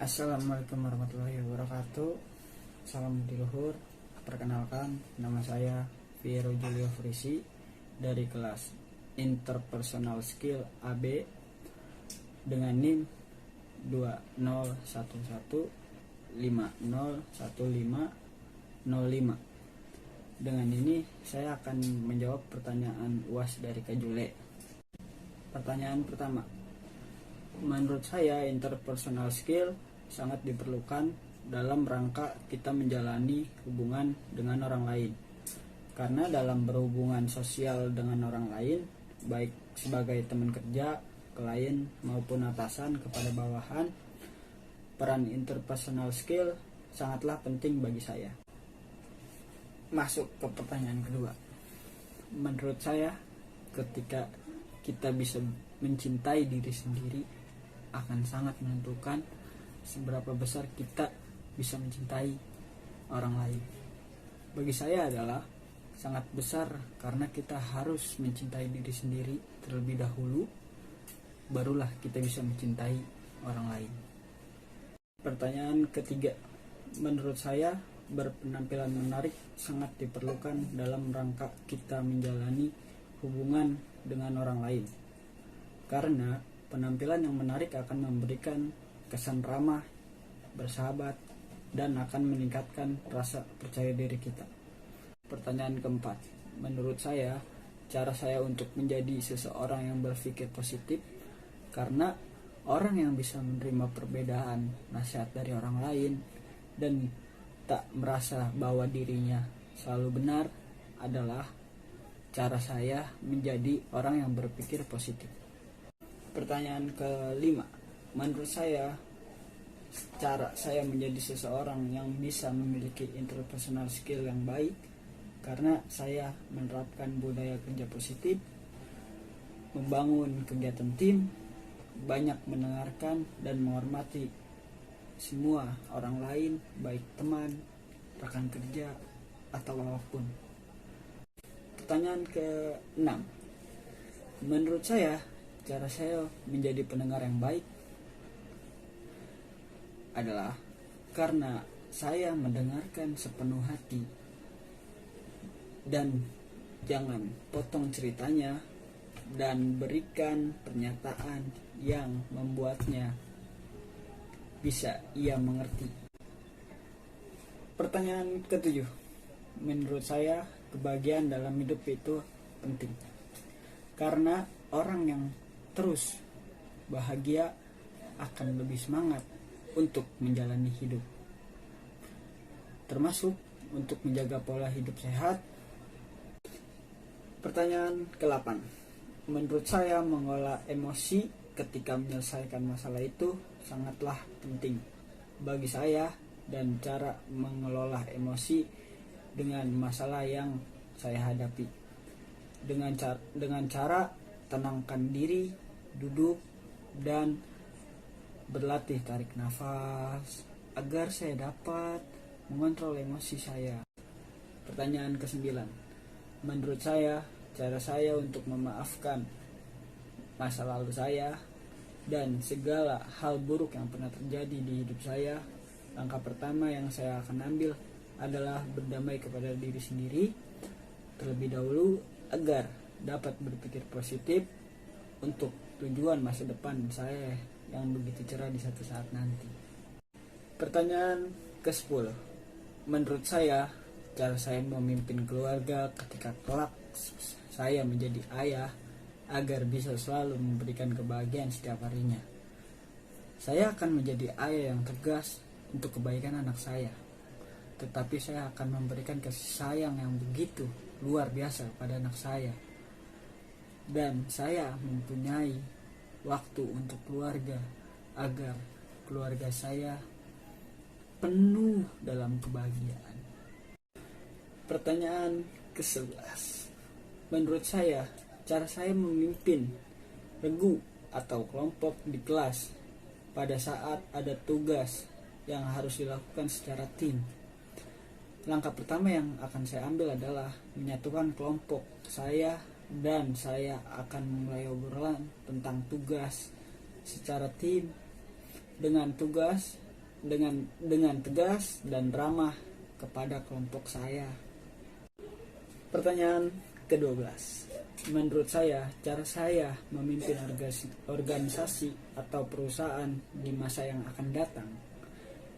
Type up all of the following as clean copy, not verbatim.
Assalamualaikum warahmatullahi wabarakatuh. Salam di luhur. Perkenalkan, nama saya Piero Julio Frisi dari kelas Interpersonal Skill AB dengan NIM 2011501505. Dengan ini saya akan menjawab pertanyaan UAS dari Kak Jule. Pertanyaan pertama, menurut saya interpersonal skill sangat diperlukan dalam rangka kita menjalani hubungan dengan orang lain. Karena dalam berhubungan sosial dengan orang lain, baik sebagai teman kerja, klien maupun atasan kepada bawahan, peran interpersonal skill sangatlah penting bagi saya. Masuk ke pertanyaan kedua. Menurut saya, ketika kita bisa mencintai diri sendiri akan sangat menentukan seberapa besar kita bisa mencintai orang lain. Bagi saya adalah sangat besar karena kita harus mencintai diri sendiri terlebih dahulu, barulah kita bisa mencintai orang lain. Pertanyaan ketiga, menurut saya berpenampilan menarik sangat diperlukan dalam rangka kita menjalani hubungan dengan orang lain. Karena penampilan yang menarik akan memberikan kesan ramah, bersahabat, dan akan meningkatkan rasa percaya diri kita. Pertanyaan keempat, menurut saya, cara saya untuk menjadi seseorang yang berpikir positif, karena orang yang bisa menerima perbedaan nasihat dari orang lain dan tak merasa bahwa dirinya selalu benar adalah cara saya menjadi orang yang berpikir positif. Pertanyaan kelima, menurut saya cara saya menjadi seseorang yang bisa memiliki interpersonal skill yang baik karena saya menerapkan budaya kerja positif, membangun kegiatan tim, banyak mendengarkan dan menghormati semua orang lain, baik teman, rekan kerja, atau apapun. Pertanyaan ke-6, menurut saya cara saya menjadi pendengar yang baik adalah karena saya mendengarkan sepenuh hati dan jangan potong ceritanya dan berikan pernyataan yang membuatnya bisa ia mengerti. Pertanyaan ke-7, menurut saya kebahagiaan dalam hidup itu penting karena orang yang terus bahagia akan lebih semangat untuk menjalani hidup, termasuk untuk menjaga pola hidup sehat. Pertanyaan ke-8, menurut saya mengolah emosi ketika menyelesaikan masalah itu sangatlah penting bagi saya, dan cara mengelola emosi dengan masalah yang saya hadapi dengan cara tenangkan diri, duduk, dan berlatih tarik nafas agar saya dapat mengontrol emosi saya. Pertanyaan ke-9, menurut saya cara saya untuk memaafkan masa lalu saya dan segala hal buruk yang pernah terjadi di hidup saya, langkah pertama yang saya akan ambil adalah berdamai kepada diri sendiri terlebih dahulu agar dapat berpikir positif untuk tujuan masa depan saya yang begitu cerah di satu saat nanti. Pertanyaan ke-10, menurut saya cara saya memimpin keluarga ketika kelak saya menjadi ayah agar bisa selalu memberikan kebahagiaan setiap harinya. Saya akan menjadi ayah yang tegas untuk kebaikan anak saya, tetapi saya akan memberikan kasih sayang yang begitu luar biasa pada anak saya. Dan saya mempunyai waktu untuk keluarga agar keluarga saya penuh dalam kebahagiaan. Pertanyaan ke-11, menurut saya cara saya memimpin regu atau kelompok di kelas pada saat ada tugas yang harus dilakukan secara tim. Langkah pertama yang akan saya ambil adalah menyatukan kelompok saya, dan saya akan memulai obrolan tentang tugas secara tim. Dengan tugas dengan tegas dan ramah kepada kelompok saya. Pertanyaan ke-12. Menurut saya, cara saya memimpin organisasi atau perusahaan di masa yang akan datang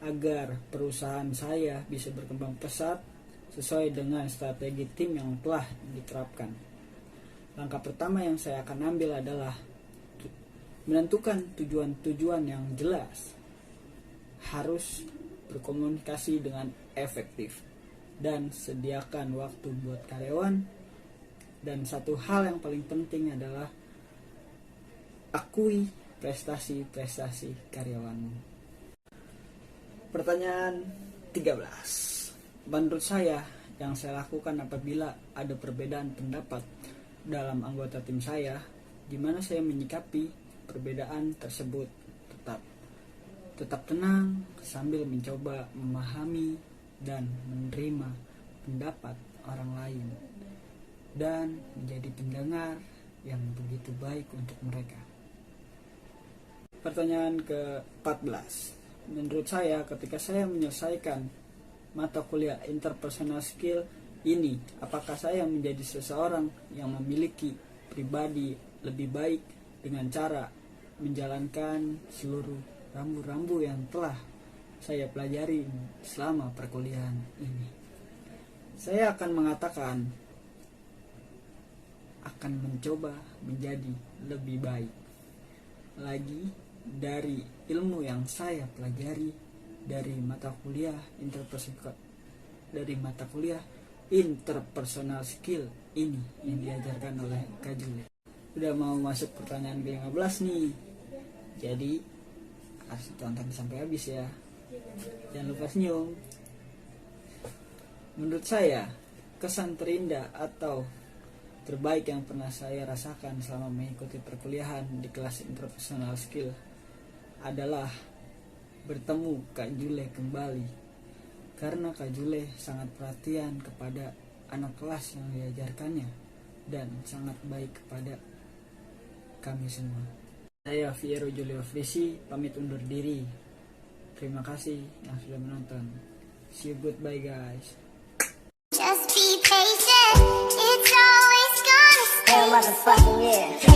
agar perusahaan saya bisa berkembang pesat sesuai dengan strategi tim yang telah diterapkan. Langkah pertama yang saya akan ambil adalah menentukan tujuan-tujuan yang jelas. Harus berkomunikasi dengan efektif dan sediakan waktu buat karyawan. Dan satu hal yang paling penting adalah akui prestasi-prestasi karyawanmu. Pertanyaan 13. Menurut saya, yang saya lakukan apabila ada perbedaan pendapat dalam anggota tim saya, di mana saya menyikapi perbedaan tersebut tetap tenang sambil mencoba memahami dan menerima pendapat orang lain dan menjadi pendengar yang begitu baik untuk mereka. Pertanyaan ke-14. Menurut saya, ketika saya menyelesaikan mata kuliah interpersonal skill ini, apakah saya menjadi seseorang yang memiliki pribadi lebih baik dengan cara menjalankan seluruh rambu-rambu yang telah saya pelajari selama perkuliahan ini? Saya akan mengatakan akan mencoba menjadi lebih baik lagi dari ilmu yang saya pelajari dari mata kuliah interpersonal skill ini yang diajarkan oleh Kak Jule. Udah mau masuk pertanyaan ke-15 nih, jadi harus tonton sampai habis ya, jangan lupa senyum. Menurut saya, kesan terindah atau terbaik yang pernah saya rasakan selama mengikuti perkuliahan di kelas interpersonal skill adalah bertemu Kak Jule kembali, karena Kak Jule sangat perhatian kepada anak kelas yang diajarkannya dan sangat baik kepada kami semua. Saya Fiero Julio Frisi pamit undur diri. Terima kasih yang sudah menonton. See you, goodbye guys. Just be patient, it's always gonna stay. Hell motherfucking yeah.